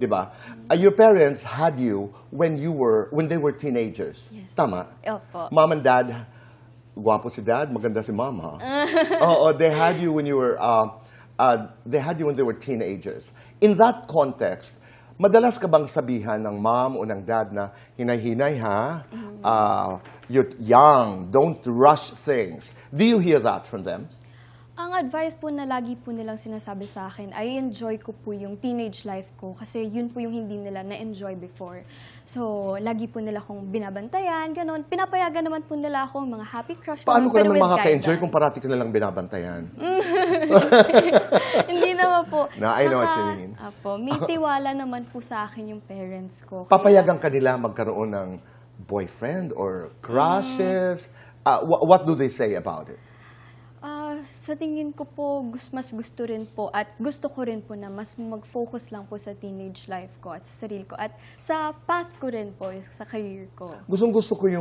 'Di ba? Your parents had you when they were teenagers. Yes. Tama? Opo. Mom and dad, gwapo si dad, maganda si mom, ha? Oo, they had you when they were teenagers. In that context, madalas ka bang sabihan ng mom o ng dad na hinay-hinay, ha? You're young, don't rush things. Do you hear that from them? Ang advice po na lagi po nilang sinasabi sa akin, I enjoy ko po yung teenage life ko kasi yun po yung hindi nila na-enjoy before. So, lagi po nila akong binabantayan, ganon. Pinapayagan naman po nila ako mga happy crush. Paano ka pero naman with makaka-enjoy guidance. kung parati ka nalang binabantayan? Hindi naman po. No, I know what you mean. Apo, may tiwala naman po sa akin yung parents ko. Papayagan ka nila magkaroon ng boyfriend or crushes? What do they say about it? Sa tingin ko po, mas gusto rin po at gusto ko rin po na mas mag-focus lang po sa teenage life ko at sa sarili ko at sa path ko rin po, sa career ko. Gustong-gusto ko yung